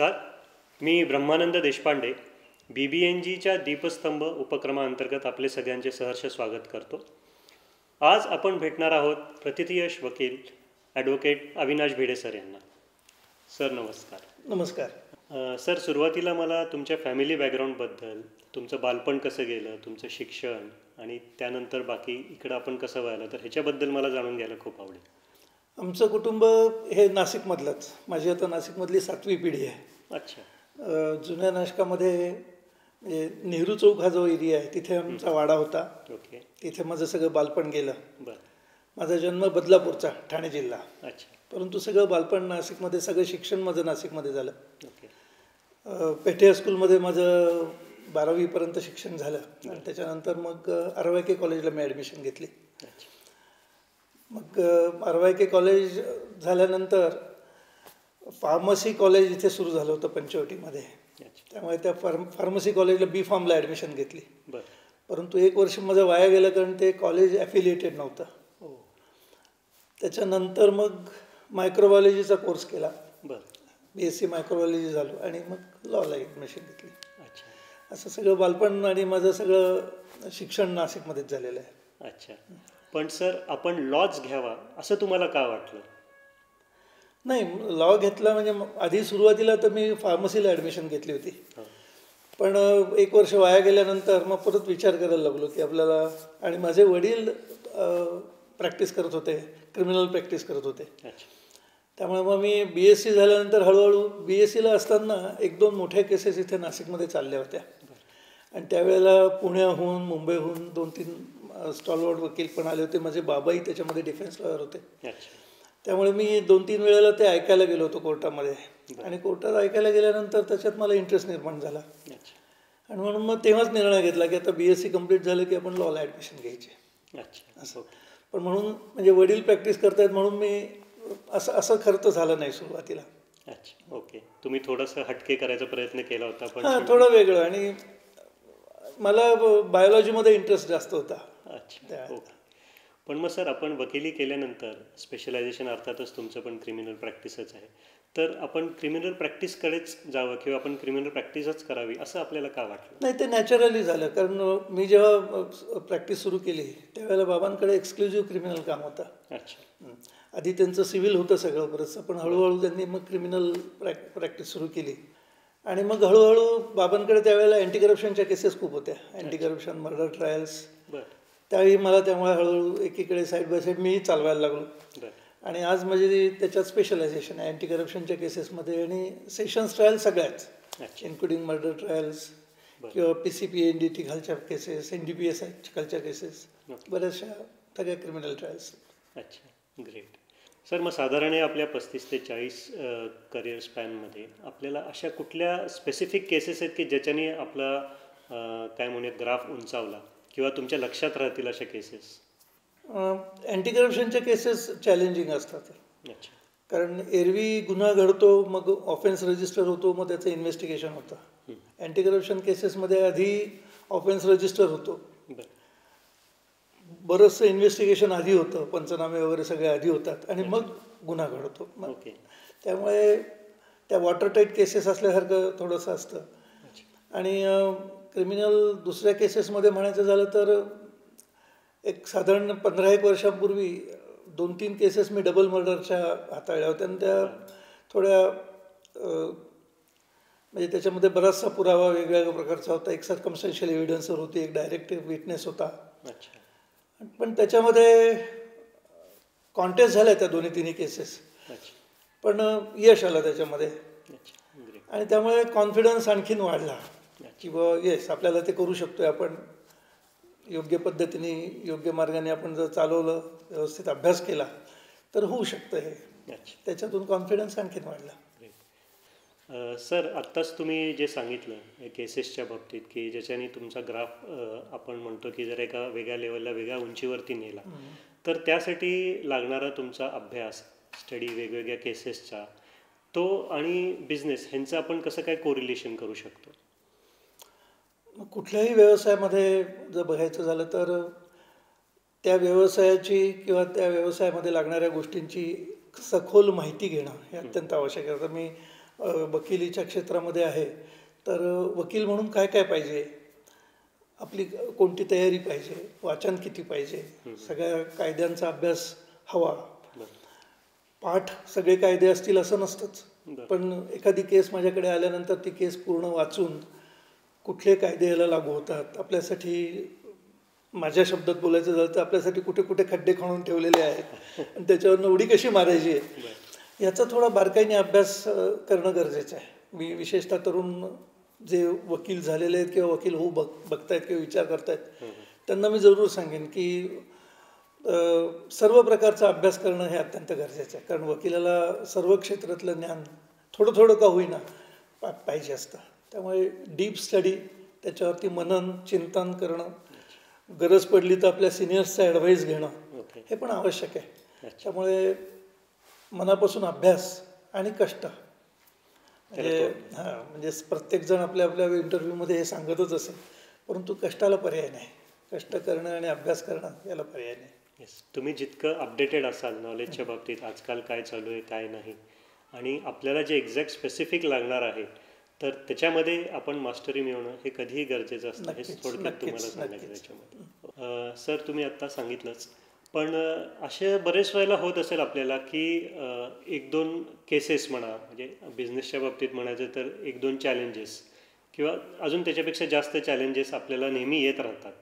नमस्कार. मी ब्रह्मानंद देशपांडे BBNGच्या दीपस्तंभ उपक्रमाअंतर्गत आपले सगळ्यांचे सहर्ष स्वागत करतो. आज आपण भेटणार आहोत प्रतिथयश वकील ॲडव्होकेट अविनाश भिडे सर यांना. सर नमस्कार. नमस्कार. सर, सुरुवातीला मला तुमच्या फॅमिली बॅकग्राऊंडबद्दल, तुमचं बालपण कसं गेलं, तुमचं शिक्षण आणि त्यानंतर बाकी इकडं आपण कसं व्हायला, तर ह्याच्याबद्दल मला जाणून घ्यायला खूप आवडेल. आमचं कुटुंब हे नाशिकमधलंच. माझी आता नाशिकमधली 7वी पिढी आहे. अच्छा. जुन्या नाशकामध्ये म्हणजे नेहरू चौक हा जो एरिया आहे तिथे आमचा वाडा होता. ओके. तिथे माझं सगळं बालपण गेलं. बरं. माझा जन्म बदलापूरचा, ठाणे जिल्हा. अच्छा. परंतु सगळं बालपण नाशिकमध्ये, सगळं शिक्षण माझं नाशिकमध्ये झालं. ओके. पेठे हायस्कूलमध्ये माझं 12वीपर्यंत शिक्षण झालं आणि त्याच्यानंतर मग RYK कॉलेजला मी ॲडमिशन घेतली. अच्छा. मग RYK कॉलेज झाल्यानंतर फार्मसी कॉलेज इथे सुरू झालं होतं पंचवटीमध्ये. त्यामुळे त्या फार्मसी कॉलेजला B.Pharmला ॲडमिशन घेतली. बरं. परंतु 1 वर्ष माझं वाया गेलं, कारण ते कॉलेज ॲफिलिएटेड नव्हतं. त्याच्यानंतर मग मायक्रोबायोलॉजीचा कोर्स केला. बरं. BSc मायक्रोबायोलॉजी झालो आणि मग लॉला ॲडमिशन घेतली. अच्छा. असं सगळं बालपण आणि माझं सगळं शिक्षण नाशिकमध्येच झालेलं आहे. अच्छा. पण सर, आपण लॉच घ्यावा असं तुम्हाला का वाटलं? नाही, लॉ घेतला म्हणजे आधी सुरुवातीला तर मी फार्मसीला ॲडमिशन घेतली होती. पण 1 वर्ष वाया गेल्यानंतर मग परत विचार करायला लागलो की आपल्याला, आणि माझे वडील प्रॅक्टिस करत होते, क्रिमिनल प्रॅक्टिस करत होते. त्यामुळे मग मी BSc झाल्यानंतर हळूहळू BScला असताना 1-2 मोठ्या केसेस इथे नाशिकमध्ये चालल्या होत्या. आणि त्यावेळेला पुण्याहून, मुंबईहून 2-3 स्टॉलवर्ड वकील पण आले होते. माझे बाबाही त्याच्यामध्ये डिफेन्स लॉयर होते. त्यामुळे मी 2-3 वेळेला ते ऐकायला गेलो होतो कोर्टामध्ये. आणि कोर्टात ऐकायला गेल्यानंतर त्याच्यात मला इंटरेस्ट निर्माण झाला. आणि म्हणून मग तेव्हाच निर्णय घेतला की आता BSc कंप्लीट झालं की आपण लॉला ॲडमिशन घ्यायचे. असं. पण म्हणून म्हणजे वडील प्रॅक्टिस करतायत म्हणून मी असं खरं तर झालं नाही सुरुवातीला. अच्छा. ओके. तुम्ही थोडंसं हटके करायचा प्रयत्न केला होता. पण हां, थोडं वेगळं. आणि मला बायोलॉजीमध्ये इंटरेस्ट जास्त होता. अच्छा. ओके. पण मग सर, आपण वकिली केल्यानंतर स्पेशलायझेशन अर्थातच तुमचं पण क्रिमिनल प्रॅक्टिसच आहे, तर आपण क्रिमिनल प्रॅक्टिसकडेच जावं किंवा आपण क्रिमिनल प्रॅक्टिसच करावी असं आपल्याला का वाटलं? नाही, ते नॅचरली झालं. कारण मी जेव्हा प्रॅक्टिस सुरू केली त्यावेळेला बाबांकडे एक्सक्लुझिव्ह क्रिमिनल काम होतं. अच्छा. आधी त्यांचं सिव्हिल होतं सगळं बरंचसं, पण हळूहळू त्यांनी मग क्रिमिनल प्रॅक्टिस सुरू केली. आणि मग हळूहळू बाबांकडे त्यावेळेला अँटी करप्शनच्या केसेस खूप होत्या. Anti corruption, murder trials. त्यावेळी मला त्यामुळे हळूहळू एकीकडे साईड बाय साईड मीही चालवायला लागलो. आणि आज म्हणजे त्याच्यात स्पेशलायझेशन आहे अँटी करप्शनच्या केसेसमध्ये आणि सेशन्स ट्रायल सगळ्याच, इन्क्लुडिंग मर्डर ट्रायल्स किंवा PCPA NDT खालच्या केसेस, NDPS खालच्या केसेस, बऱ्याचशा सगळ्या क्रिमिनल ट्रायल्स. अच्छा. ग्रेट. सर, मग साधारण आपल्या 35 ते 40 करिअर स्पॅनमध्ये आपल्याला अशा कुठल्या स्पेसिफिक केसेस आहेत की ज्याच्याने आपला काय म्हणूया ग्राफ उंचावला किंवा तुमच्या लक्षात राहतील अशा केसेस? अँटी करप्शनच्या केसेस चॅलेंजिंग असतात. अच्छा. कारण एरवी गुन्हा घडतो, मग ऑफेन्स रजिस्टर होतो, मग त्याचं इन्व्हेस्टिगेशन होतं. अँटी करप्शन केसेसमध्ये आधी ऑफेन्स रजिस्टर होतो, बरंचसं इन्व्हेस्टिगेशन आधी होतं, पंचनामे वगैरे सगळे आधी होतात आणि मग गुन्हा घडतो. त्यामुळे त्या वॉटरटाईट केसेस असल्यासारखं थोडंसं असतं. आणि क्रिमिनल दुसऱ्या केसेसमध्ये म्हणायचं झालं तर एक साधारण 15-1 वर्षांपूर्वी 2-3 केसेस मी डबल मर्डरच्या हाताळल्या होत्या. आणि त्या थोड्या म्हणजे त्याच्यामध्ये बराचसा पुरावा वेगवेगळ्या प्रकारचा होता. एक सर्कमस्टन्शियल एव्हिडन्सवर होती, एक डायरेक्ट विटनेस होता. पण त्याच्यामध्ये कॉन्टेस्ट झाल्या त्या 2-3 केसेस, पण यश आलं त्याच्यामध्ये. आणि त्यामुळे कॉन्फिडन्स आणखीन वाढला की येस, आपल्याला ते करू शकतोय आपण. योग्य पद्धतीने, योग्य मार्गाने आपण जर चालवलं, व्यवस्थित अभ्यास केला तर होऊ शकतं हे. त्याच्यातून कॉन्फिडन्स आणखीन वाढला. सर, आत्ताच तुम्ही जे सांगितलं केसेसच्या बाबतीत की ज्याच्याने तुमचा ग्राफ आपण म्हणतो की जर एका वेगळ्या लेवलला, वेगळ्या उंचीवरती नेला, तर त्यासाठी लागणारा तुमचा अभ्यास, स्टडी वेगवेगळ्या केसेसचा, तो आणि बिझनेस ह्यांचं आपण कसं काय कोरिलेशन करू शकतो? कुठल्याही व्यवसायामध्ये जर बघायचं झालं तर त्या व्यवसायाची किंवा त्या व्यवसायामध्ये लागणाऱ्या गोष्टींची सखोल माहिती घेणं हे अत्यंत आवश्यक आहे. तर मी वकिलीच्या क्षेत्रामध्ये आहे, तर वकील म्हणून काय काय पाहिजे, आपली कोणती तयारी पाहिजे, वाचन किती पाहिजे, सगळ्या कायद्यांचा अभ्यास हवा. पाठ सगळे कायदे असतील असं नसतंच, पण एखादी केस माझ्याकडे आल्यानंतर ती केस पूर्ण वाचून कुठले कायदे याला लागू होतात, आपल्यासाठी माझ्या शब्दात बोलायचं झालं तर आपल्यासाठी कुठे कुठे खड्डे खणून ठेवलेले आहेत आणि त्याच्यावरनं उडी कशी मारायची आहे, याचा थोडा बारकाईने अभ्यास करणं गरजेचं आहे. मी विशेषतः तरुण जे वकील झालेले आहेत किंवा वकील होऊ बघतायत किंवा विचार करतायत त्यांना मी जरूर सांगेन की सर्व प्रकारचा अभ्यास करणं हे अत्यंत गरजेचं आहे. कारण वकिलाला सर्व क्षेत्रातलं ज्ञान थोडं थोडं का होईना पाहिजे असतं. त्यामुळे डीप स्टडी, त्याच्यावरती मनन चिंतन करणं, गरज पडली तर आपल्या सिनियर्सचा ॲडवाईस घेणं हे पण आवश्यक आहे. त्यामुळे मनापासून अभ्यास आणि कष्ट, म्हणजे प्रत्येकजण आपल्या आपल्या इंटरव्ह्यूमध्ये हे सांगतच असेल, परंतु कष्टाला पर्याय नाही. कष्ट करणं आणि अभ्यास करणं याला पर्याय नाही. तुम्ही जितकं अपडेटेड असाल नॉलेजच्या बाबतीत, आजकाल काय चालू आहे काय नाही, आणि आपल्याला जे एक्झॅक्ट स्पेसिफिक लागणार आहे तर त्याच्यामध्ये आपण मास्टरी मिळवणं हे कधीही गरजेचं असतं. हे थोडक्यात तुम्हाला सांगायचं त्याच्यामध्ये. सर तुम्ही आत्ता सांगितलंच, पण असे बरेच वेळेला होत असेल आपल्याला की एक दोन केसेस म्हणा, म्हणजे बिझनेसच्या बाबतीत म्हणायचं तर एक दोन चॅलेंजेस किंवा अजून त्याच्यापेक्षा जास्त चॅलेंजेस आपल्याला नेहमी येत राहतात.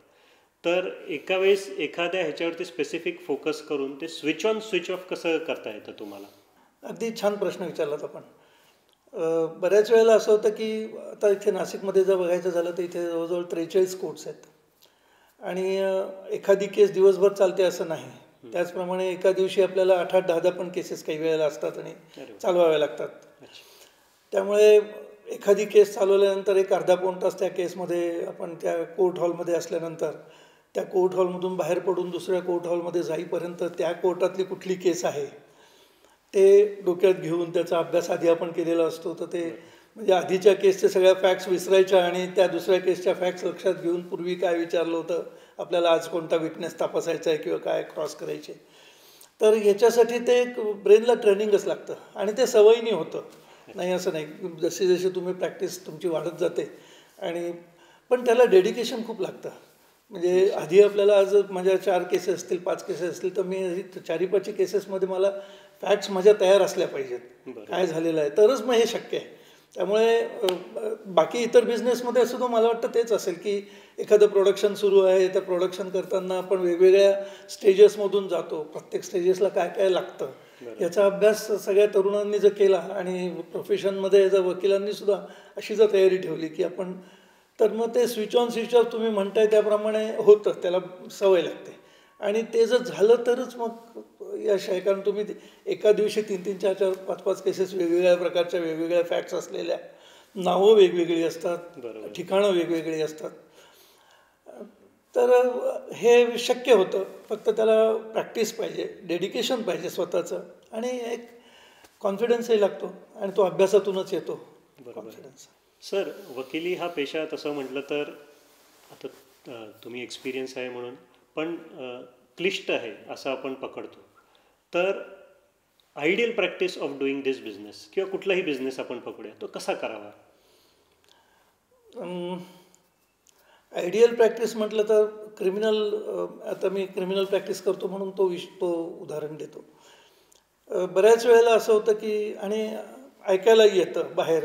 तर एका वेळेस एखाद्या ह्याच्यावरती स्पेसिफिक फोकस करून ते स्विच ऑन स्विच ऑफ कसं करता येतं तुम्हाला? अगदी छान प्रश्न विचारलात आपण. बऱ्याच वेळेला असं होतं की आता इथे नाशिकमध्ये जर बघायचं झालं तर इथे जवळजवळ 43 कोर्ट्स आहेत आणि एखादी केस दिवसभर चालते असं नाही. त्याचप्रमाणे एका दिवशी आपल्याला 8-8, 10-10 पण केसेस काही वेळेला असतात आणि चालवाव्या लागतात. त्यामुळे एखादी केस चालवल्यानंतर एक अर्धा पाऊण तास त्या केसमध्ये आपण त्या कोर्ट हॉलमध्ये असल्यानंतर त्या कोर्ट हॉलमधून बाहेर पडून दुसऱ्या कोर्ट हॉलमध्ये जाईपर्यंत त्या कोर्टातली कुठली केस आहे ते डोक्यात घेऊन त्याचा अभ्यास आधी आपण केलेला असतो. तर ते म्हणजे आधीच्या केसच्या सगळ्या फॅक्ट्स विसरायच्या आणि त्या दुसऱ्या केसच्या फॅक्ट्स लक्षात घेऊन पूर्वी काय विचारलं होतं, आपल्याला आज कोणता विटनेस तपासायचा आहे किंवा काय क्रॉस करायचे. तर ह्याच्यासाठी ते एक ब्रेनला ट्रेनिंगच लागतं आणि ते सवयीने होतं, नाही असं नाही. जशी जशी तुम्ही प्रॅक्टिस तुमची वाढत जाते आणि पण त्याला डेडिकेशन खूप लागतं. म्हणजे आधी आपल्याला आज माझ्या 4 केसेस असतील 5 केसेस असतील तर मी 4-5 केसेसमध्ये मला फॅक्ट्स माझ्या तयार असल्या पाहिजेत, काय झालेलं आहे, तरच मग हे शक्य आहे. त्यामुळे बाकी इतर बिझनेसमध्ये सुद्धा मला वाटतं तेच असेल की एखादं प्रोडक्शन सुरू आहे, तर प्रोडक्शन करताना आपण वेगवेगळ्या स्टेजेसमधून जातो. प्रत्येक स्टेजेसला काय काय लागतं याचा अभ्यास सगळ्या तरुणांनी जर केला आणि प्रोफेशनमध्ये जर वकिलांनी सुद्धा अशी जर तयारी ठेवली की आपण, तर मग ते स्विच ऑन स्विच ऑफ तुम्ही म्हणताय त्याप्रमाणे होतं, त्याला सवय लागते आणि ते जर झालं तरच मग यश आहे. कारण तुम्ही एका दिवशी 3-3, 4-4, 5-5 केसेस वेगवेगळ्या प्रकारच्या वेगवेगळ्या फॅक्ट्स असलेल्या, नावं वेगवेगळी असतात, ठिकाणं वेगवेगळी असतात, तर हे शक्य होतं. फक्त त्याला प्रॅक्टिस पाहिजे, डेडिकेशन पाहिजे स्वतःचं आणि एक कॉन्फिडन्सही लागतो आणि तो अभ्यासातूनच येतो कॉन्फिडन्स. सर वकिली हा पेशा तसं म्हटलं तर आता तुम्ही एक्सपिरियन्स आहे म्हणून, पण क्लिष्ट आहे असं आपण पकडतो. तर ideal practice of doing this business किंवा कुठलाही बिझनेस आपण पकडूया, तो कसा करावा? आयडियल प्रॅक्टिस म्हटलं तर आता मी क्रिमिनल प्रॅक्टिस करतो म्हणून तो उदाहरण देतो. बऱ्याच वेळेला असं होतं की, आणि ऐकायलाही येतं बाहेर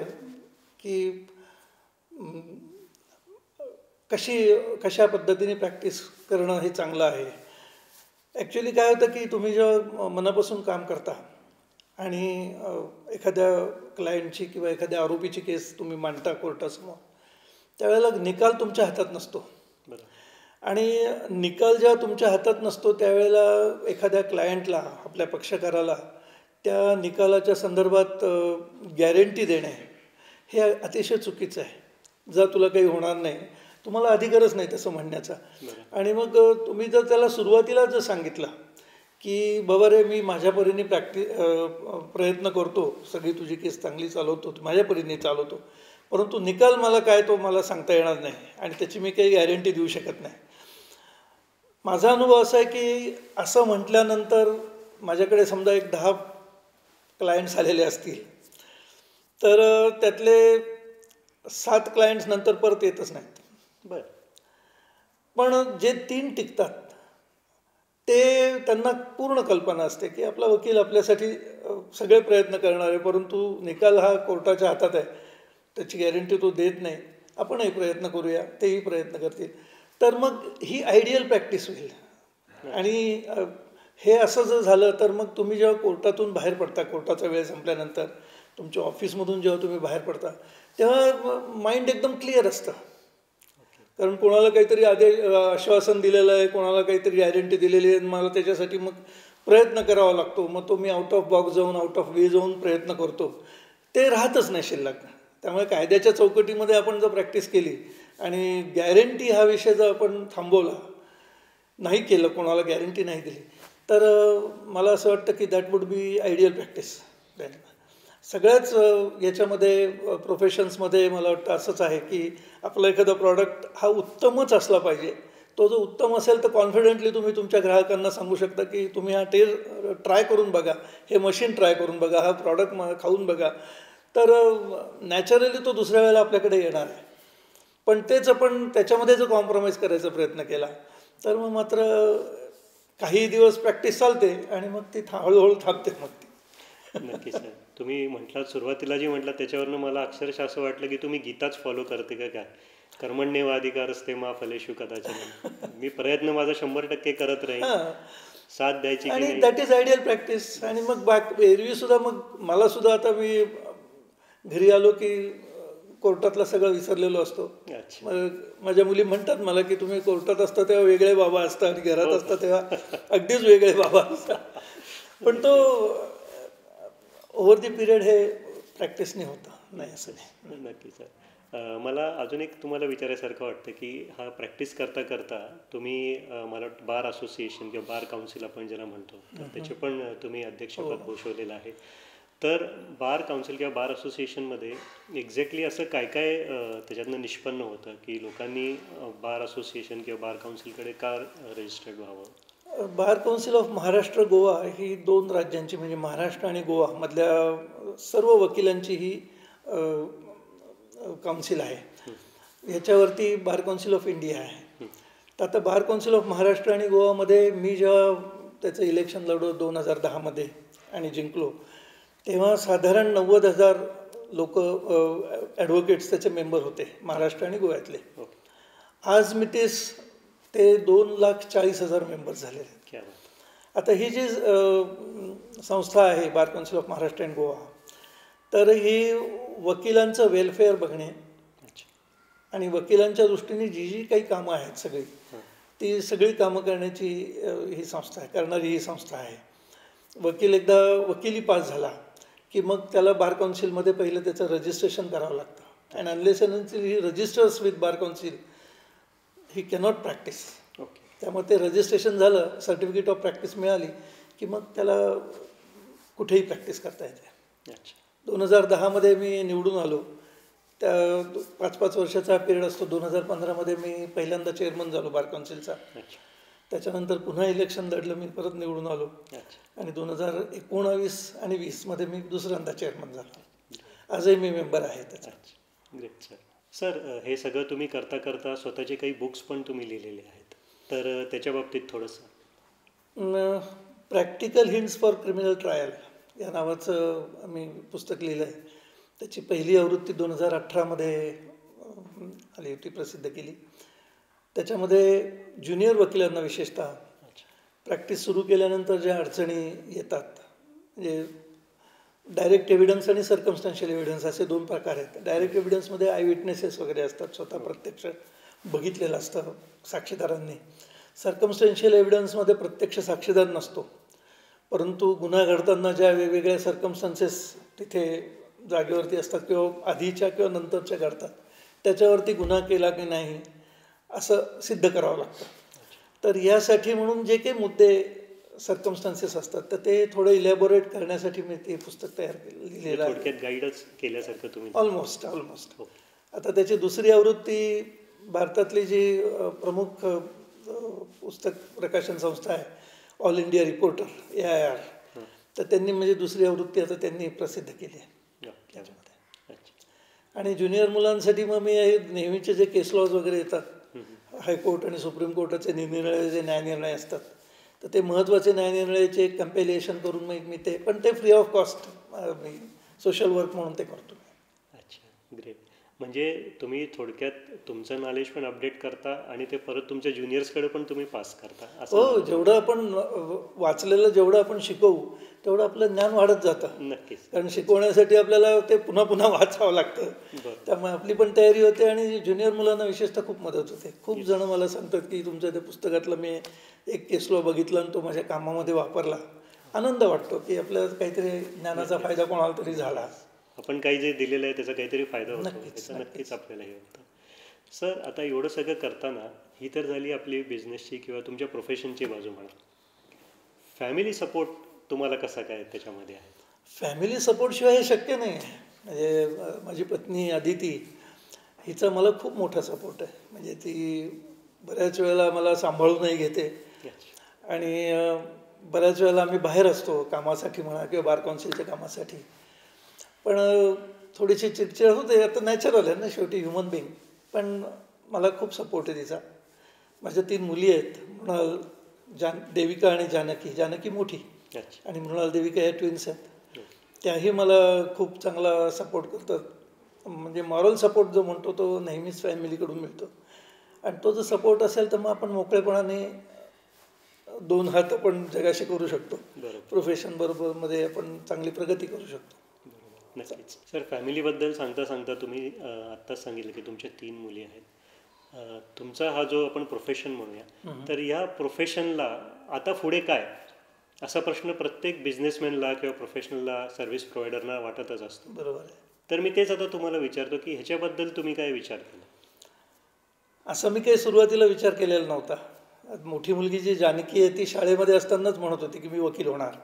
की कशा पद्धतीने प्रॅक्टिस करणं हे चांगलं आहे. ॲक्च्युली काय होतं की तुम्ही जेव्हा मनापासून काम करता आणि एखाद्या क्लायंटची किंवा एखाद्या आरोपीची केस तुम्ही मांडता कोर्टासमोर, त्यावेळेला निकाल तुमच्या हातात नसतो. आणि निकाल जेव्हा तुमच्या हातात नसतो त्यावेळेला एखाद्या क्लायंटला, आपल्या पक्षकाराला त्या निकालाच्या संदर्भात गॅरंटी देणे हे अतिशय चुकीचं आहे. जर तुला काही होणार नाही, तुम्हाला अधिकारच नाही तसं म्हणण्याचा. आणि मग तुम्ही जर त्याला सुरुवातीला जर सांगितलं की बाबा रे, मी माझ्या परीने प्रयत्न करतो, सगळी तुझी केस चांगली चालवतो, माझ्या परीने चालवतो, परंतु निकाल मला काय तो मला सांगता येणार नाही आणि त्याची मी काही गॅरंटी देऊ शकत नाही. माझा अनुभव असा आहे की असं म्हटल्यानंतर माझ्याकडे समजा एक 10 क्लायंट्स आलेले असतील, तर त्यातले 7 क्लायंट्स नंतर परत येतच नाहीत. बरं. पण जे 3 टिकतात ते त्यांना पूर्ण कल्पना असते की आपला वकील आपल्यासाठी सगळे प्रयत्न करणार आहे, परंतु निकाल हा कोर्टाच्या हातात आहे, त्याची गॅरंटी तो देत नाही. आपणही प्रयत्न करूया, तेही प्रयत्न करतील. तर मग ही आयडियल प्रॅक्टिस होईल. आणि हे असं जर झालं तर मग तुम्ही जेव्हा कोर्टातून बाहेर पडता, कोर्टाचा वेळ संपल्यानंतर तुमच्या ऑफिसमधून जेव्हा तुम्ही बाहेर पडता तेव्हा माइंड एकदम क्लिअर असतं. कारण कोणाला काहीतरी आश्वासन दिलेलं आहे, कोणाला काहीतरी गॅरंटी दिलेली आहे, मला त्याच्यासाठी मग प्रयत्न करावा लागतो. मग तो मी आउट ऑफ बॉक्स जाऊन, आउट ऑफ वे जाऊन प्रयत्न करतो, ते राहतच नाही शिल्लक. त्यामुळे कायद्याच्या चौकटीमध्ये आपण जर प्रॅक्टिस केली आणि गॅरंटी हा विषय जर आपण थांबवला, नाही केलं, कोणाला गॅरंटी नाही दिली, तर मला असं वाटतं की that would be ideal practice. सगळ्याच याच्यामध्ये प्रोफेशन्समध्ये मला वाटतं असंच आहे की आपला एखादा प्रॉडक्ट हा उत्तमच असला पाहिजे. तो जो उत्तम असेल तर कॉन्फिडेंटली तुम्ही तुमच्या ग्राहकांना सांगू शकता की तुम्ही हा ट्राय करून बघा, हे मशीन ट्राय करून बघा, हा प्रॉडक्ट खाऊन बघा. तर नॅचरली तो दुसऱ्या वेळेला आपल्याकडे येणार आहे. पण तेच आपण त्याच्यामध्ये जर कॉम्प्रोमाइज करायचा प्रयत्न केला तर मग मात्र काही दिवस प्रॅक्टिस चालते आणि मग ती हळूहळू थांबते. मग ती नक्की सर. तुम्ही म्हटलात, सुरुवातीला जे म्हटलं त्याच्यावरनं मला अक्षरशः असं वाटलं की तुम्ही गीताच फॉलो करते का काय. कर्मण्येव अधिकारस्ते मा फलेषु कदाचन. मी प्रयत्न माझा 100% करत राहीन, साथ द्यायची की आणि नाही. That is ideal practice. आणि मग एरवीसुद्धा मग मलासुद्धा आता मी घरी आलो की कोर्टातला सगळं विसरलेलो असतो. अच्छा. मग माझ्या मुली म्हणतात मला की तुम्ही कोर्टात असता तेव्हा वेगळे बाबा असतात आणि घरात असता तेव्हा अगदीच वेगळे बाबा असतात. पण तो ओव्हर दी पिरियड हे प्रॅक्टिसने होतं, नाही असं नाही. नक्की सर. मला अजून एक तुम्हाला विचारायसारखं वाटतं की हा प्रॅक्टिस करता करता तुम्ही मला वाटतं बार असोसिएशन किंवा बार काउन्सिल आपण ज्याला म्हणतो, तर त्याचे पण तुम्ही अध्यक्षपद भूषवलेलं आहे. तर बार काउन्सिल किंवा बार असोसिएशनमध्ये एक्झॅक्टली असं काय काय त्याच्यातनं निष्पन्न होतं की लोकांनी बार असोसिएशन किंवा बार काउन्सिलकडे का रजिस्टर्ड व्हावं? Bar council of Maharashtra Goa ही 2 राज्यांची, म्हणजे महाराष्ट्र आणि गोवा मधल्या सर्व वकिलांची ही काउन्सिल आहे. ह्याच्यावरती बार काउन्सिल ऑफ इंडिया आहे. तर आता बार काउन्सिल ऑफ महाराष्ट्र आणि गोवामध्ये मी जेव्हा त्याचं इलेक्शन लढवलं 2010मध्ये आणि जिंकलो, तेव्हा साधारण 90,000 लोक ॲडव्होकेट्स त्याचे मेंबर होते, महाराष्ट्र आणि गोव्यातले. आज मितीस ते 2,40,000 मेंबर्स झालेले आहेत. आता ही जी संस्था आहे बार council of Maharashtra and Goa, तर ही वकिलांचं वेलफेअर बघणे आणि वकिलांच्या दृष्टीने जी जी काही कामं आहेत सगळी, ती सगळी कामं करण्याची ही संस्था आहे, करणारी ही संस्था आहे. वकील एकदा वकिली पास झाला की मग त्याला बार काउन्सिलमध्ये पहिलं त्याचं रजिस्ट्रेशन करावं लागतं. And unless and until he registers with bar council he cannot practise. त्यामुळे ते रजिस्ट्रेशन झालं, सर्टिफिकेट ऑफ प्रॅक्टिस मिळाली की मग त्याला कुठेही प्रॅक्टिस करता येते. 2010मध्ये मी निवडून आलो. त्या 5-5 वर्षाचा पिरियड असतो. 2015मध्ये मी पहिल्यांदा चेअरमन झालो बार काउन्सिलचा. त्याच्यानंतर पुन्हा इलेक्शन लढलं, मी परत निवडून आलो आणि 2019 आणि 20मध्ये मी दुसऱ्यांदा चेअरमन झालो. आजही मी मेंबर आहे त्याचा. Great sir. सर, हे सगळं तुम्ही करता करता स्वतःचे काही बुक्स पण तुम्ही लिहिलेले आहेत, तर त्याच्या बाबतीत थोडंसं. Practical hints for criminal trial या नावाचं मी पुस्तक लिहिलं आहे. त्याची पहिली आवृत्ती 2018मध्ये आली होती, प्रसिद्ध केली. त्याच्यामध्ये ज्युनियर वकिलांना विशेषतः प्रॅक्टिस सुरू केल्यानंतर ज्या अडचणी येतात, म्हणजे डायरेक्ट एव्हिडन्स आणि सर्कमस्टन्शियल एव्हिडन्स असे 2 प्रकार आहेत. डायरेक्ट एव्हिडन्समध्ये आय विटनेसेस वगैरे असतात, स्वतः प्रत्यक्ष बघितलेलं असतं साक्षीदारांनी. सर्कमस्टन्शियल एव्हिडन्समध्ये प्रत्यक्ष साक्षीदार नसतो, परंतु गुन्हा घडताना ज्या वेगवेगळ्या सर्कमस्टन्सेस तिथे जागेवरती असतात किंवा आधीच्या किंवा नंतरच्या घडतात, त्याच्यावरती गुन्हा केला की नाही असं सिद्ध करावं लागतं. तर यासाठी म्हणून जे काही मुद्दे सर्कमस्टन्सेस असतात तर ते थोडं इलॅबोरेट करण्यासाठी मी ते पुस्तक तयार लिहिलेलं आहे. थोडक्यात गाईडच केल्यासारखं तुम्ही. ऑलमोस्ट. आता त्याची दुसरी आवृत्ती भारतातली जी प्रमुख पुस्तक प्रकाशन संस्था आहे, ऑल इंडिया रिपोर्टर AIR, तर त्यांनी म्हणजे दुसरी आवृत्ती आता त्यांनी प्रसिद्ध केली आहे. आणि ज्युनियर मुलांसाठी मग मी हे नेहमीचे जे केस लॉज वगैरे येतात, हायकोर्ट आणि सुप्रीम कोर्टाचे निरनिराळे जे न्यायनिर्णय असतात, तर ते महत्त्वाचे न्यायनिर्णयाचे एक कम्पेलिएशन करून मग मी ते, पण ते free of cost me social work म्हणून ते करतो. अच्छा, ग्रेट. म्हणजे तुम्ही थोडक्यात तुमचं नॉलेज पण अपडेट करता आणि ते परत तुमच्या ज्युनियर्सकडे पण तुम्ही पास करता असं. हो, जेवढं आपण वाचलेलं जेवढं आपण शिकवू तेवढं आपलं ज्ञान वाढत जातं. नक्कीच. कारण शिकवण्यासाठी आपल्याला ते पुन्हा पुन्हा वाचावं लागतं. त्यामुळे आपली पण तयारी होते आणि ज्युनियर मुलांना विशेषतः खूप मदत होते. खूप जण मला सांगतात की तुमच्या त्या पुस्तकातलं मी एक केस लॉ बघितला आणि तो माझ्या कामामध्ये वापरला. आनंद वाटतो की आपल्याला काहीतरी ज्ञानाचा फायदा कोणाला तरी झाला. आपण काही जे दिलेलं आहे त्याचा काहीतरी फायदा होतो, नक्कीच, त्याचा नक्कीच आपल्याला हे होतं. सर, आता एवढं सगळं करताना ही तर झाली आपली बिझनेसची किंवा तुमच्या प्रोफेशनची बाजू म्हणा. फॅमिली सपोर्ट तुम्हाला कसा काय त्याच्यामध्ये आहे? फॅमिली सपोर्टशिवाय हे शक्य नाही आहे. म्हणजे माझी पत्नी अदिती, हिचा मला खूप मोठा सपोर्ट आहे. म्हणजे ती बऱ्याच वेळेला मला सांभाळूनही घेते आणि बऱ्याच वेळेला आम्ही बाहेर असतो कामासाठी म्हणा किंवा बार काउन्सिलच्या कामासाठी, पण थोडीशी चिडचिड होते. आता नॅचरल आहे ना, शेवटी ह्युमन बिईंग. पण मला खूप सपोर्ट आहे तिचा. माझ्या 3 मुली आहेत, मृणाल, देविका आणि जानकी. जानकी मोठी आणि मृणाल देविका या ट्विन्स आहेत. त्याही मला खूप चांगला सपोर्ट करतात. म्हणजे मॉरल सपोर्ट जो म्हणतो तो नेहमीच फॅमिलीकडून मिळतो. आणि तो जर सपोर्ट असेल तर मग आपण मोकळेपणाने 2 हात आपण जगाशी करू शकतो. प्रोफेशन बरोबर मध्ये आपण चांगली प्रगती करू शकतो. नक्कीच. सर, फॅमिलीबद्दल सांगता सांगता तुम्ही आत्ताच सांगितलं की तुमच्या 3 मुली आहेत. तुमचा हा जो आपण प्रोफेशन म्हणूया, तर या प्रोफेशनला आता पुढे काय, असा प्रश्न प्रत्येक बिझनेसमॅनला किंवा प्रोफेशनलला, सर्व्हिस प्रोव्हायडरना वाटतच असतो. बरोबर आहे. तर मी तेच आता तुम्हाला विचारतो की ह्याच्याबद्दल तुम्ही काय विचार केला? असं मी काही सुरुवातीला विचार केलेला नव्हता. मोठी मुलगी जी जानकी आहे ती शाळेमध्ये असतानाच म्हणत होती की मी वकील होणार.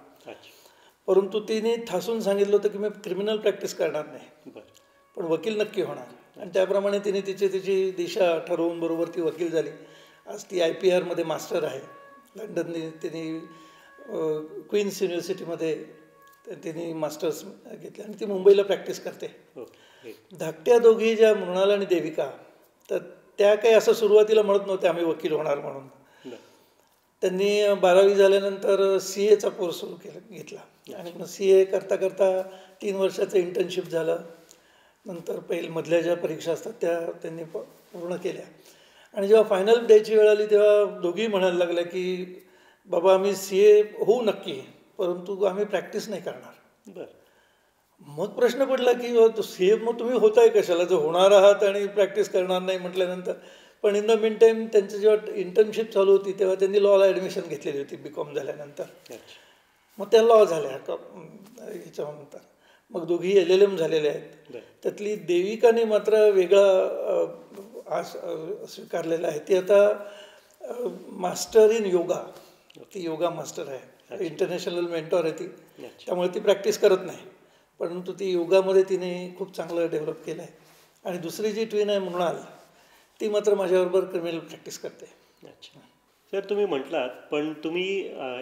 परंतु तिने ठासून सांगितलं होतं की मी क्रिमिनल प्रॅक्टिस करणार नाही, पण वकील नक्की होणार. आणि त्याप्रमाणे तिने तिची दिशा ठरवून बरोबर ती वकील झाली. आज ती IPR मास्टर आहे. लंडनने तिने क्वीन्स युनिव्हर्सिटीमध्ये तिने मास्टर्स घेतले आणि ती मुंबईला प्रॅक्टिस करते. धाकट्या दोघी ज्या मृणाल आणि देविका, तर त्या काही असं सुरुवातीला म्हणत नव्हत्या आम्ही वकील होणार म्हणून. त्यांनी 12वी झाल्यानंतर CAचा कोर्स सुरू घेतला आणि मग CA करता करता 3 वर्षाचं इंटर्नशिप झालं. नंतर मधल्या ज्या परीक्षा असतात त्या त्यांनी पूर्ण केल्या. आणि जेव्हा फायनल द्यायची वेळ आली तेव्हा दोघीही म्हणायला लागल्या की बाबा आम्ही CA होऊ नक्की, परंतु आम्ही प्रॅक्टिस नाही करणार. मग प्रश्न पडला की CA मग तुम्ही होताय कशाला, जर होणार आहात आणि प्रॅक्टिस करणार नाही म्हटल्यानंतर. पण इन द मीन टाईम त्यांची जेव्हा इंटर्नशिप चालू होती तेव्हा त्यांनी लॉला ॲडमिशन घेतलेली होती BCom झाल्यानंतर. मग त्या लॉ झाल्या ह्याच्यानंतर. मग दोघी LLM झालेल्या आहेत. त्यातली देविकाने मात्र वेगळा स्वीकारलेला आहे. ती आता मास्टर इन योगा, ती योगा मास्टर आहे, इंटरनॅशनल मेंटॉर आहे ती. त्यामुळे ती प्रॅक्टिस करत नाही, परंतु ती योगामध्ये तिने खूप चांगलं डेव्हलप केलं आहे. आणि दुसरी जी ट्विन आहे मृणाल, ती मात्र माझ्याबरोबर क्रिमिनल प्रॅक्टिस करते. अच्छा. सर, तुम्ही म्हटलात, पण तुम्ही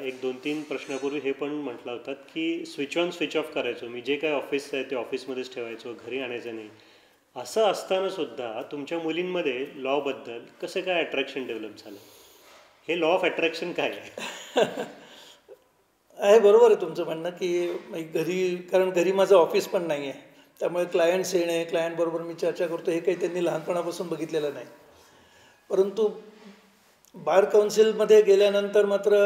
1-2-3 प्रश्नापूर्वी हे पण म्हटलं होतात की स्विच ऑन स्विच ऑफ करायचो, मी जे काय ऑफिस आहे ते ऑफिसमध्येच ठेवायचो, घरी आणायचं नाही. असं असताना सुद्धा तुमच्या मुलींमध्ये लॉबद्दल कसं काय अट्रॅक्शन डेव्हलप झालं? हे लॉ ऑफ अट्रॅक्शन काय आहे? आहे, बरोबर आहे तुमचं म्हणणं की घरी, कारण घरी माझं ऑफिस पण नाही आहे, त्यामुळे क्लायंट्स येणे, क्लायंटबरोबर मी चर्चा करतो, हे काही त्यांनी लहानपणापासून बघितलेलं नाही. परंतु बार काउन्सिलमध्ये गेल्यानंतर मात्र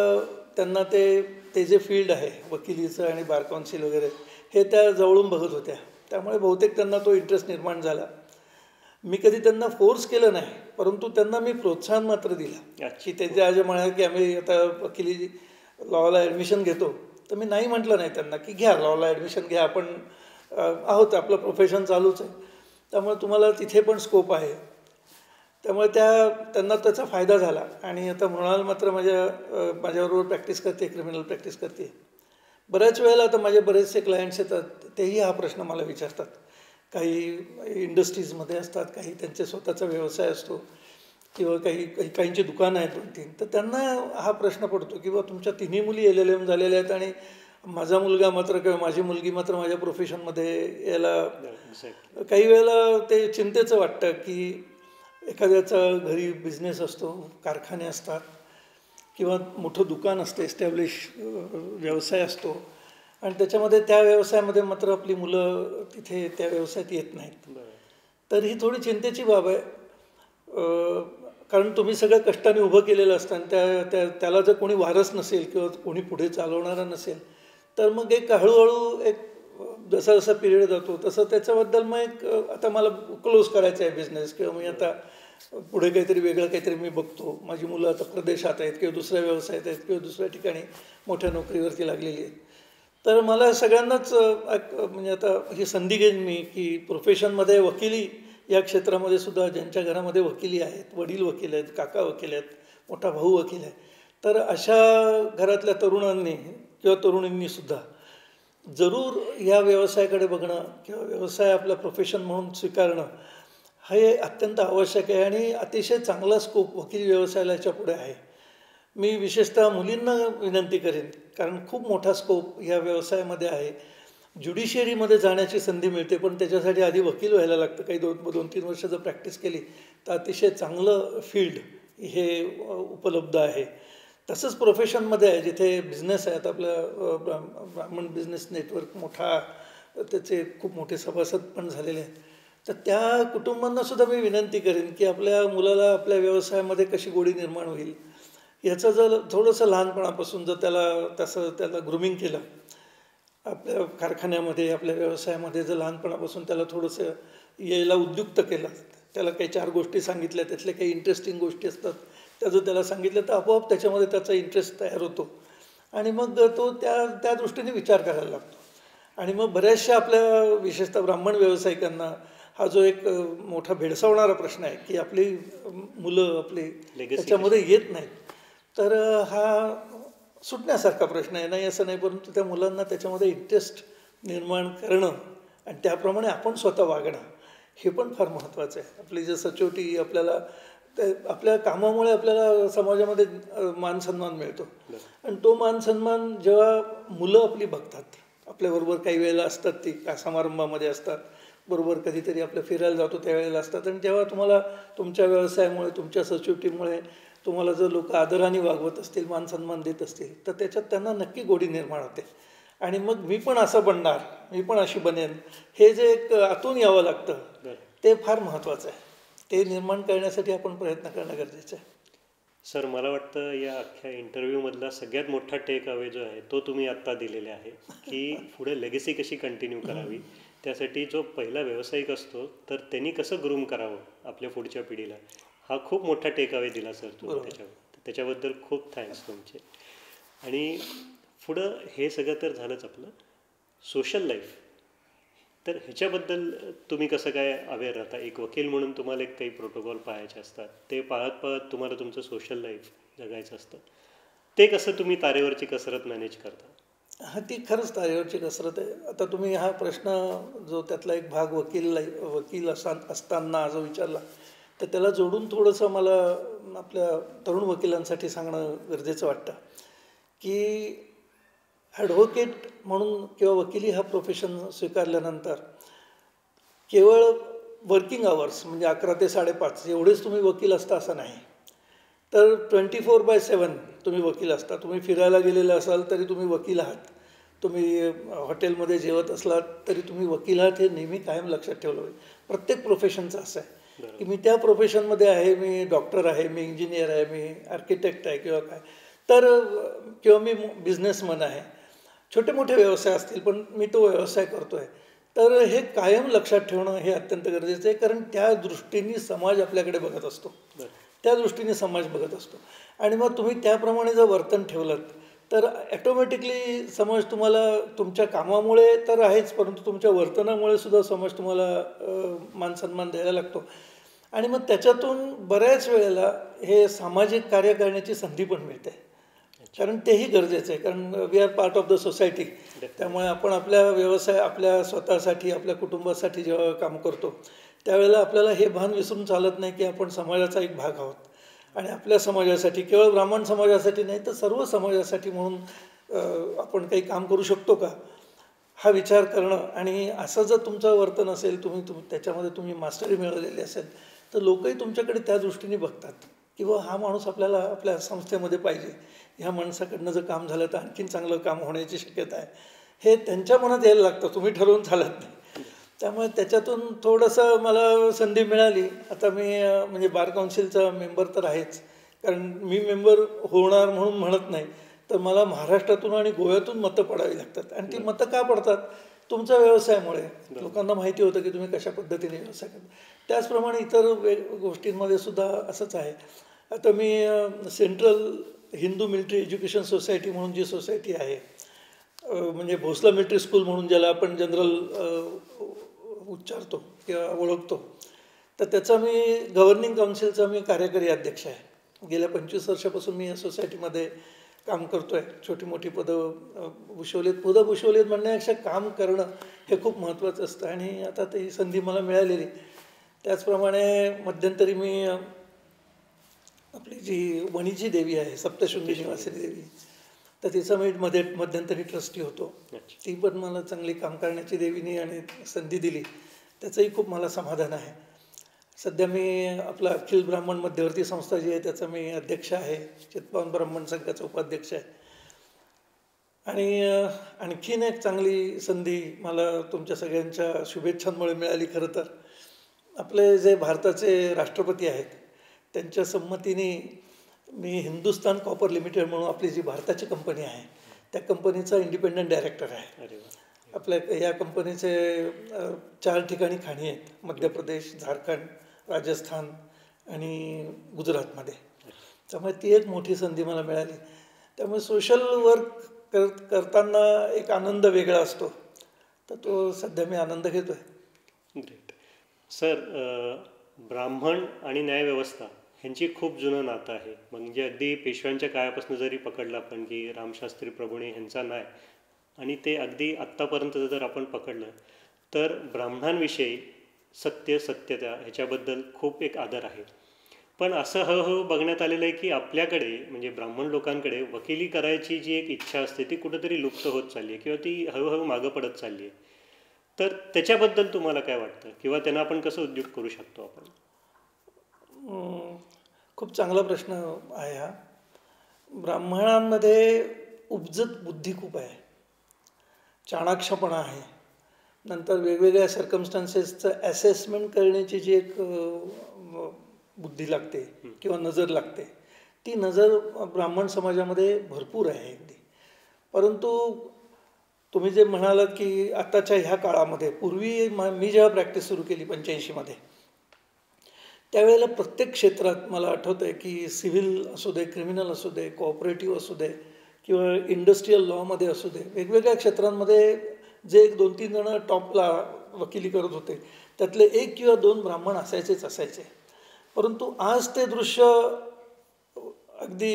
त्यांना ते जे फील्ड आहे वकिलीचं आणि बार काउन्सिल वगैरे, हे त्या जवळून बघत होत्या. त्यामुळे बहुतेक त्यांना तो इंटरेस्ट निर्माण झाला. मी कधी त्यांना फोर्स केलं नाही, परंतु त्यांना मी प्रोत्साहन मात्र दिलं की ते आज म्हणाले की आम्ही आता वकिली लॉला ॲडमिशन घेतो, तर मी नाही म्हटलं नाही त्यांना की घ्या लॉला ॲडमिशन घ्या, आपण आहोत, आपलं प्रोफेशन चालूच आहे, त्यामुळे तुम्हाला तिथे पण स्कोप आहे. त्यामुळे त्यांना त्याचा फायदा झाला. आणि आता मृणाल मात्र माझ्याबरोबर प्रॅक्टिस करते, क्रिमिनल प्रॅक्टिस करते. बऱ्याच वेळेला आता माझे बरेचसे क्लायंट्स येतात, तेही हा प्रश्न मला विचारतात. काही इंडस्ट्रीजमध्ये असतात, काही त्यांचे स्वतःचा व्यवसाय असतो किंवा काहींची दुकानं आहेत 2-3, तर त्यांना हा प्रश्न पडतो की बा तुमच्या 3ही मुली LLM झालेल्या आहेत आणि माझा मुलगा मात्र किंवा माझी मुलगी मात्र माझ्या प्रोफेशनमध्ये यायला एक्झॅक्टली. काही वेळेला ते चिंतेचं वाटतं की एखाद्याचा घरी बिझनेस असतो, कारखाने असतात किंवा मोठं दुकान असतं, एस्टॅब्लिश व्यवसाय असतो आणि त्याच्यामध्ये त्या व्यवसायामध्ये मात्र आपली मुलं तिथे त्या व्यवसायात येत नाहीत. तर ही थोडी चिंतेची बाब आहे. कारण तुम्ही सगळं कष्टाने उभं केलेलं असतं आणि त्याला जर कोणी वारस नसेल किंवा कोणी पुढे चालवणारा नसेल तर मग एक हळूहळू एक जसा जसा पिरियड जातो तसं त्याच्याबद्दल मग एक आता मला क्लोज करायचं आहे बिझनेस किंवा मी आता पुढे काहीतरी वेगळं काहीतरी मी बघतो. माझी मुलं आता प्रदेशात आहेत किंवा दुसऱ्या व्यवसायात आहेत किंवा दुसऱ्या ठिकाणी मोठ्या नोकरीवरती लागलेली आहेत. तर मला सगळ्यांनाच म्हणजे आता ही संधी घेईन मी की प्रोफेशनमध्ये वकिली या क्षेत्रामध्ये सुद्धा ज्यांच्या घरामध्ये वकिली आहेत, वडील वकील आहेत, काका वकील आहेत, मोठा भाऊ वकील आहे, तर अशा घरातल्या तरुणांनी किंवा तरुणींनीसुद्धा जरूर या व्यवसायाकडे बघणं किंवा व्यवसाय आपला प्रोफेशन म्हणून स्वीकारणं हे अत्यंत आवश्यक आहे आणि अतिशय चांगला स्कोप वकील व्यवसायाला याच्या पुढे आहे. मी विशेषतः मुलींना विनंती करेन कारण खूप मोठा स्कोप या व्यवसायामध्ये आहे. ज्युडिशियरीमध्ये जाण्याची संधी मिळते पण त्याच्यासाठी आधी वकील व्हायला लागतं. काही 2-3 वर्ष जर प्रॅक्टिस केली तर अतिशय चांगलं फील्ड हे उपलब्ध आहे. तसंच प्रोफेशनमध्ये आहे जिथे बिझनेस आहेत. आपल्या ब्राह्मण बिझनेस नेटवर्क मोठा, त्याचे खूप मोठे सभासद पण झालेले आहेत. तर त्या कुटुंबांनासुद्धा मी विनंती करेन की आपल्या मुलाला आपल्या व्यवसायामध्ये कशी गोडी निर्माण होईल याचं जर थोडंसं लहानपणापासून जर त्याला ग्रूमिंग केलं आपल्या कारखान्यामध्ये आपल्या व्यवसायामध्ये जर लहानपणापासून त्याला थोडंसं यायला उद्युक्त केलं, त्याला काही 4 गोष्टी सांगितल्या, त्यातल्या काही इंटरेस्टिंग गोष्टी असतात त्या जर त्याला सांगितलं तर आपोआप त्याच्यामध्ये त्याचा इंटरेस्ट तयार होतो आणि मग तो त्या दृष्टीने विचार करायला लागतो. आणि मग बऱ्याचशा आपल्या विशेषतः ब्राह्मण व्यावसायिकांना हा जो एक मोठा भेडसावणारा प्रश्न आहे की आपली मुलं आपली त्याच्यामध्ये येत नाहीत, तर हा सुटण्यासारखा प्रश्न आहे. नाही असं नाही, परंतु त्या मुलांना त्याच्यामध्ये इंटरेस्ट निर्माण करणं आणि त्याप्रमाणे आपण स्वतः वागणं हे पण फार महत्त्वाचं आहे. आपली जे सचोटी आपल्याला आपल्या कामामुळे आपल्याला समाजामध्ये मानसन्मान मिळतो आणि तो मानसन्मान जेव्हा मुलं आपली बघतात, आपल्याबरोबर काही वेळेला असतात, ती समारंभामध्ये असतात, बरोबर कधीतरी आपल्या फिरायला जातो त्यावेळेला असतात आणि जेव्हा तुम्हाला तुमच्या व्यवसायामुळे तुमच्या सचोटीमुळे तुम्हाला जर लोक आदराने वागवत असतील, मानसन्मान देत असतील तर त्याच्यात त्यांना नक्की गोडी निर्माण होते आणि मग मी पण असं बनणार, मी पण अशी बनेन हे जे एक आतून यावं लागतं ते फार महत्त्वाचं आहे. ते निर्माण करण्यासाठी आपण प्रयत्न करणं गरजेचं आहे. सर, मला वाटतं या अख्ख्या इंटरव्ह्यूमधला सगळ्यात मोठा टेक अवे जो आहे तो तुम्ही आत्ता दिलेला आहे की पुढे लेगसी कशी कंटिन्यू करावी, त्यासाठी जो पहिला व्यावसायिक असतो तर त्यांनी कसं ग्रूम करावं आपल्या पुढच्या पिढीला, हा खूप मोठा टेक अवे दिला सर तुम्ही. त्याच्याबद्दल खूप थँक्स तुमचे. आणि पुढं हे सगळं तर झालंच आपलं सोशल लाईफ, तर ह्याच्याबद्दल तुम्ही कसं काय अवेअर राहता? एक वकील म्हणून तुम्हाला एक काही प्रोटोकॉल पाहायचे असतात, ते पाहत तुम्हाला तुमचं सोशल लाईफ जगायचं असतं, ते कसं तुम्ही तारेवरची कसरत मॅनेज करता? हा, ती खरंच तारेवरची कसरत आहे. आता तुम्ही हा प्रश्न जो त्यातला एक भाग वकील असताना जो विचारला तर त्याला जोडून थोडंसं मला आपल्या तरुण वकिलांसाठी सांगणं गरजेचं वाटतं की ॲडव्होकेट म्हणून किंवा वकिली हा प्रोफेशन स्वीकारल्यानंतर केवळ वर्किंग आवर्स म्हणजे 11 ते 5:30 एवढेच तुम्ही वकील असता असं नाही, तर 24/7 तुम्ही वकील असता. तुम्ही फिरायला गेलेले असाल तरी तुम्ही वकील आहात, तुम्ही हॉटेलमध्ये जेवत असलात तरी तुम्ही वकील आहात, हे नेहमी कायम लक्षात ठेवलं पाहिजे. प्रत्येक प्रोफेशनचं असं आहे की मी त्या प्रोफेशनमध्ये आहे, मी डॉक्टर आहे, मी इंजिनियर आहे, मी आर्किटेक्ट आहे किंवा काय, तर किंवा मी बिझनेसमन आहे, छोटे मोठे व्यवसाय असतील पण मी तो व्यवसाय करतो आहे, तर हे कायम लक्षात ठेवणं हे अत्यंत गरजेचं आहे. कारण त्या दृष्टीने समाज आपल्याकडे बघत असतो, त्या दृष्टीने समाज बघत असतो आणि मग तुम्ही त्याप्रमाणे जर वर्तन ठेवलं तर ॲटोमॅटिकली समाज तुम्हाला तुमच्या कामामुळे तर आहेच, परंतु तुमच्या वर्तनामुळे सुद्धा समाज तुम्हाला मानसन्मान द्यायला लागतो आणि मग त्याच्यातून बऱ्याच वेळेला हे सामाजिक कार्य करण्याची संधी पण मिळते. कारण तेही गरजेचं आहे, कारण we are part of the society. त्यामुळे आपण आपल्या व्यवसाय आपल्या स्वतःसाठी आपल्या कुटुंबासाठी जेव्हा काम करतो त्यावेळेला आपल्याला हे भान विसरून चालत नाही की आपण समाजाचा एक भाग आहोत आणि आपल्या समाजासाठी, केवळ ब्राह्मण समाजासाठी नाही तर सर्व समाजासाठी म्हणून आपण काही काम करू शकतो का, हा विचार करणं. आणि असं जर तुमचं वर्तन असेल, त्याच्यामध्ये तुम्ही मास्टरी मिळवलेली असेल, तर लोकही तुमच्याकडे त्या दृष्टीने बघतात की हा माणूस आपल्याला आपल्या संस्थेमध्ये पाहिजे, ह्या माणसाकडनं जर काम झालं तर आणखीन चांगलं काम होण्याची शक्यता आहे, हे त्यांच्या मनात यायला लागतं, तुम्ही ठरवून चालत नाही. त्यामुळे त्याच्यातून थोडंसं मला संधी मिळाली. आता मी म्हणजे बार काउन्सिलचा मेंबर तर आहेच, कारण मी मेंबर होणार म्हणून म्हणत नाही, तर मला महाराष्ट्रातून आणि गोव्यातून मतं पडावी लागतात. आणि ती मतं का पडतात? तुमच्या व्यवसायामुळे लोकांना माहिती होतं की तुम्ही कशा पद्धतीने व्यवसाय करता. त्याचप्रमाणे इतर गोष्टींमध्ये सुद्धा असंच आहे. आता मी central Hindu military education society म्हणून जी सोसायटी आहे, म्हणजे भोसला मिलिटरी स्कूल म्हणून ज्याला आपण जनरल उच्चारतो किंवा ओळखतो, तर त्याचा मी गव्हर्निंग काउन्सिलचा मी कार्यकारी अध्यक्ष आहे. गेल्या 25 वर्षापासून मी या सोसायटीमध्ये काम करतो आहे. छोटी मोठी पदं भूषवलीत म्हणण्यापेक्षा काम करणं हे खूप महत्त्वाचं असतं, आणि आता ती संधी मला मिळालेली. त्याचप्रमाणे मध्यंतरी मी आपली जी वणीची देवी आहे, सप्तशृंगी निवासिनी देवी, तर तिचा मी मध्यंतरी ट्रस्टी होतो. ती पण मला चांगली काम करण्याची देवीने आणि संधी दिली, त्याचंही खूप मला समाधान आहे. सध्या मी आपला अखिल ब्राह्मण मध्यवर्ती संस्था जी आहे त्याचा मी अध्यक्ष आहे, चित्पावन ब्राह्मण संघाचा उपाध्यक्ष आहे. आणि आणखीन एक चांगली संधी मला तुमच्या सगळ्यांच्या शुभेच्छांमुळे मिळाली. खरं तर आपले जे भारताचे राष्ट्रपती आहेत त्यांच्या संमतीने मी हिंदुस्तान कॉपर लिमिटेड म्हणून आपली जी भारताची कंपनी आहे त्या कंपनीचा इंडिपेंडंट डायरेक्टर आहे. आपल्या या कंपनीचे 4 ठिकाणी खाणी आहेत, मध्य प्रदेश, झारखंड, राजस्थान आणि गुजरातमध्ये. त्यामुळे ती एक मोठी संधी मला मिळाली. त्यामुळे सोशल वर्क करताना एक आनंद वेगळा असतो, तर तो सध्या मी आनंद घेतो आहे. ग्रेट. सर, ब्राह्मण आणि न्यायव्यवस्था ह्यांची खूप जुनं नातं आहे. म्हणजे अगदी पेशव्यांच्या काळापासून जरी पकडलं आपण की रामशास्त्री प्रभुणे ह्यांचा न्याय, आणि ते अगदी आत्तापर्यंत जर आपण पकडलं तर ब्राह्मणांविषयी सत्यता ह्याच्याबद्दल खूप एक आदर आहे. पण असं हळूहळू बघण्यात आलेलं आहे की आपल्याकडे म्हणजे ब्राह्मण लोकांकडे वकिली करायची जी एक इच्छा असते ती कुठंतरी लुप्त होत चालली आहे किंवा ती हळूहळू मागं पडत चालली आहे. तर त्याच्याबद्दल तुम्हाला काय वाटतं, किंवा त्यांना आपण कसं उद्योग करू शकतो आपण? खूप चांगला प्रश्न आहे हा. ब्राह्मणांमध्ये उपजत बुद्धी खूप आहे, चाणाक्षपणा आहे, नंतर वेगवेगळ्या सर्कमस्टान्सेसचं ॲसेसमेंट करण्याची जी एक बुद्धी लागते किंवा नजर लागते, ती नजर ब्राह्मण समाजामध्ये भरपूर आहे अगदी. परंतु तुम्ही जे म्हणालात की आत्ताच्या ह्या काळामध्ये, पूर्वी मी जेव्हा प्रॅक्टिस सुरू केली 85मध्ये, त्यावेळेला प्रत्येक क्षेत्रात मला आठवतं आहे की सिव्हिल असू दे, क्रिमिनल असू दे, कोऑपरेटिव्ह असू दे किंवा इंडस्ट्रीयल लॉमध्ये असू दे, वेगवेगळ्या क्षेत्रांमध्ये जे 1-2-3 जण टॉपला वकिली करत होते त्यातले 1 किंवा 2 ब्राह्मण असायचे. परंतु आज ते दृश्य अगदी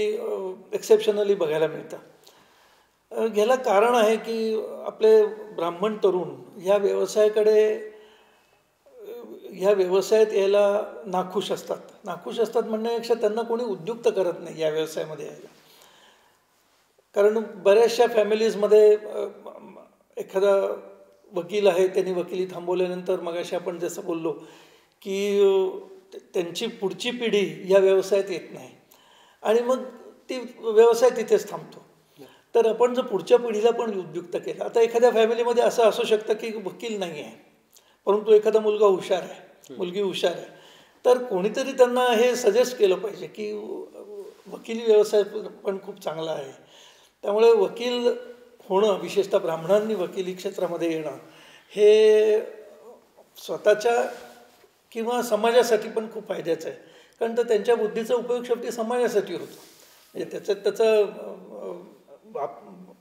एक्सेप्शनली बघायला मिळतं. ह्याला कारण आहे की आपले ब्राह्मण तरुण ह्या व्यवसायात यायला नाखुश असतात म्हणण्यापेक्षा त्यांना कोणी उद्युक्त करत नाही या व्यवसायामध्ये यायला. कारण बऱ्याचशा फॅमिलीजमध्ये एखादा वकील आहे, त्यांनी वकिली थांबवल्यानंतर मगाशी आपण जसं बोललो की त्यांची पुढची पिढी या व्यवसायात येत नाही आणि मग ती व्यवसाय तिथेच थांबतो. तर आपण जर पुढच्या पिढीला पण उद्युक्त केलं, आता एखाद्या फॅमिलीमध्ये असं असू शकतं की वकील नाही आहे परंतु एखादा मुलगा हुशार आहे, मुलगी हुशार आहे, तर कोणीतरी त्यांना हे सजेस्ट केलं पाहिजे की वकिली व्यवसाय पण खूप चांगला आहे. त्यामुळे वकील होणं, विशेषतः ब्राह्मणांनी वकिली क्षेत्रामध्ये येणं, हे स्वतःच्या किंवा समाजासाठी पण खूप फायद्याचं आहे. कारण तर त्यांच्या बुद्धीचा उपयोग शेवटी समाजासाठी होतो. म्हणजे त्याचं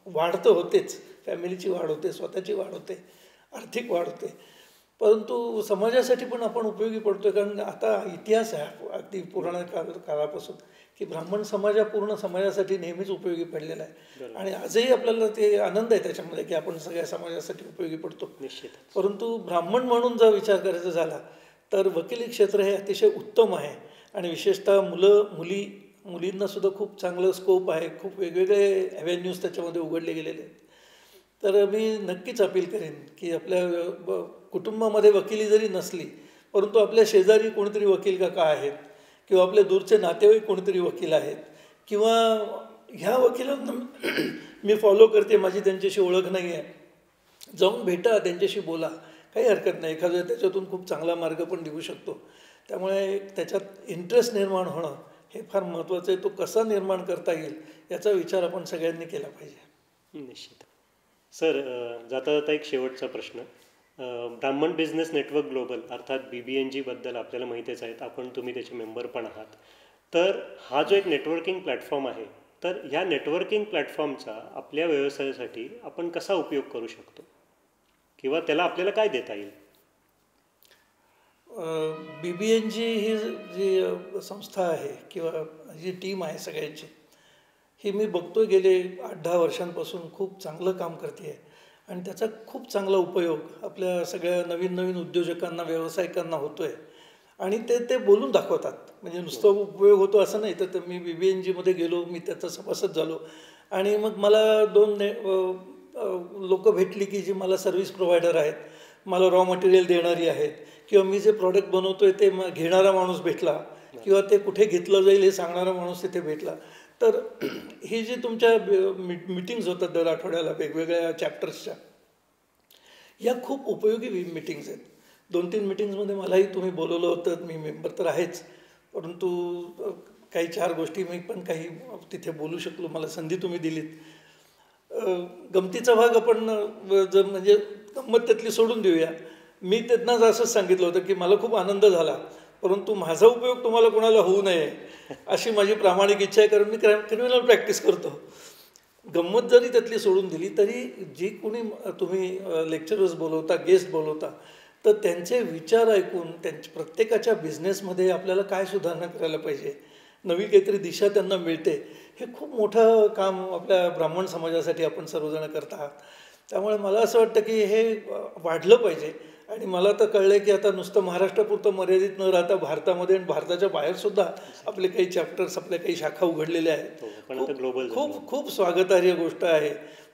वाढ होतेच, फॅमिलीची वाढ होते, स्वतःची वाढ होते, आर्थिक वाढ होते, परंतु समाजासाठी पण आपण उपयोगी पडतो. कारण आता इतिहास आहे अगदी पुराण काळापासून की ब्राह्मण समाज हा पूर्ण समाजासाठी नेहमीच उपयोगी पडलेला आहे. आणि आजही आपल्याला ते आनंद आहे त्याच्यामध्ये की आपण सगळ्या समाजासाठी उपयोगी पडतो. निश्चित. परंतु ब्राह्मण म्हणून जर विचार करायचा झाला तर वकिली क्षेत्र हे अतिशय उत्तम आहे. आणि विशेषतः मुलं मुली मुलींनासुद्धा खूप चांगलं स्कोप आहे, खूप वेगवेगळे ॲव्हेन्यूज त्याच्यामध्ये उघडले गेलेले आहेत. तर मी नक्कीच अपील करेन की आपल्या कुटुंबामध्ये वकिली जरी नसली, परंतु आपल्या शेजारी कोणीतरी वकील काका आहेत किंवा आपल्या दूरचे नातेवाईक कोणीतरी वकील आहेत किंवा ह्या वकिलांना मी फॉलो करते, माझी त्यांच्याशी ओळख नाही आहे, जाऊन भेटा, त्यांच्याशी बोला, काही हरकत नाही. एखादा त्याच्यातून खूप चांगला मार्ग पण निघू शकतो. त्यामुळे त्याच्यात इंटरेस्ट निर्माण होणं हे फार महत्त्वाचं आहे. तो कसा निर्माण करता येईल याचा विचार आपण सगळ्यांनी केला पाहिजे. निश्चित. सर, जाता जाता एक शेवटचा प्रश्न. ब्राह्मण बिझनेस नेटवर्क ग्लोबल अर्थात BBNG बद्दल आपल्याला माहितीच आहेत, तुम्ही त्याचे मेंबर पण आहात. तर हा जो एक नेटवर्किंग प्लॅटफॉर्म आहे, तर ह्या नेटवर्किंग प्लॅटफॉर्मचा आपल्या व्यवसायासाठी आपण कसा उपयोग करू शकतो किंवा त्याला आपल्याला काय देता येईल? BBNG ही जी संस्था आहे किंवा जी टीम आहे सगळ्यांची, ही मी बघतोय गेले 8-10 वर्षांपासून खूप चांगलं काम करते आहे आणि त्याचा खूप चांगला उपयोग आपल्या सगळ्या नवीन नवीन उद्योजकांना, व्यावसायिकांना होतो आहे आणि ते बोलून दाखवतात. म्हणजे नुसतं उपयोग होतो असं नाही. तर मी BBNGमध्ये गेलो, मी त्याचा सभासद झालो आणि मग मला 2 लोकं भेटली की जी मला सर्व्हिस प्रोव्हायडर आहेत, मला रॉ मटेरियल देणारी आहेत किंवा मी जे प्रॉडक्ट बनवतो आहे ते घेणारा माणूस भेटला किंवा ते कुठे घेतलं जाईल हे सांगणारा माणूस तिथे भेटला. तर ही जी तुमच्या मीटिंग्ज होतात दर आठवड्याला वेगवेगळ्या चॅप्टर्सच्या, या खूप उपयोगी मीटिंग्ज आहेत. 2-3 मीटिंग्समध्ये मलाही तुम्ही बोलवलं होतं, मी मेंबर तर आहेच, परंतु काही 4 गोष्टी मी पण काही तिथे बोलू शकलो, मला संधी तुम्ही दिलीत. गमतीचा भाग आपण जर म्हणजे गंमत त्यातली सोडून देऊया. मी त्यांना असंच सांगितलं होतं की मला खूप आनंद झाला, परंतु माझा उपयोग तुम्हाला कोणाला होऊ नये अशी माझी प्रामाणिक इच्छा आहे, कारण मी क्रिमिनल प्रॅक्टिस करतो. गंमत जरी त्यातली सोडून दिली तरी जी कोणी तुम्ही लेक्चरर्स बोलवता, गेस्ट बोलवता, तर त्यांचे विचार ऐकून त्यांच्या प्रत्येकाच्या बिझनेसमध्ये आपल्याला काय सुधारणा करायला पाहिजे, नवी काहीतरी दिशा त्यांना मिळते, हे खूप मोठं काम आपल्या ब्राह्मण समाजासाठी आपण सर्वजण करत आहात. त्यामुळे मला असं वाटतं की हे वाढलं पाहिजे. आणि मला तर कळलं आहे की आता नुसतं महाराष्ट्रापुरतं मर्यादित न राहता भारतामध्ये आणि भारताच्या बाहेरसुद्धा आपले काही चॅप्टर्स, आपल्या काही शाखा उघडलेल्या आहेत. खूप खूप स्वागतार्ह गोष्ट आहे.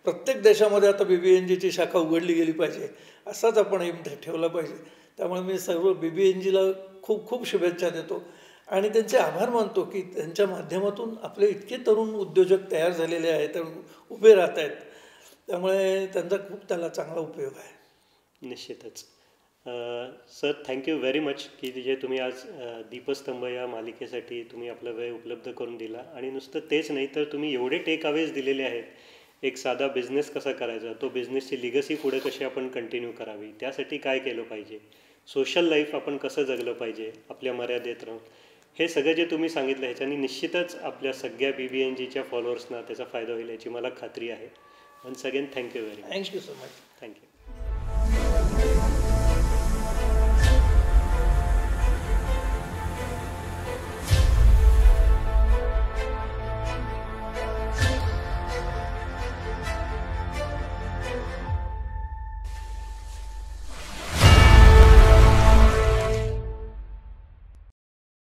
प्रत्येक देशामध्ये आता BBNGची शाखा उघडली गेली पाहिजे, असाच आपण एम ठेवला पाहिजे. त्यामुळे मी सर्व BBNGला खूप खूप शुभेच्छा देतो आणि त्यांचे आभार मानतो की त्यांच्या माध्यमातून आपले इतके तरुण उद्योजक तयार झालेले आहेत, उभे राहत आहेत. त्यामुळे त्यांचा खूप त्याला चांगला उपयोग आहे. निश्चितच. सर, थँक्यू व्हेरी मच की जे तुम्ही आज दीपस्तंभ या मालिकेसाठी तुम्ही आपला वेळ उपलब्ध करून दिला. आणि नुसतं तेच नाही तर तुम्ही एवढे टेक अवेज दिलेले आहेत. एक साधा बिझनेस कसा करायचा, तो बिझनेसची लिगसी पुढे कशी आपण कंटिन्यू करावी, त्यासाठी काय केलं पाहिजे, सोशल लाईफ आपण कसं जगलं पाहिजे आपल्या मर्यादेत राहून, हे सगळं जे तुम्ही सांगितलं ह्याच्यानी निश्चितच आपल्या सगळ्या BBNGच्या फॉलोअर्सना त्याचा फायदा होईल याची मला खात्री आहे. Once again thank you very much. Thank you so much. Thank you.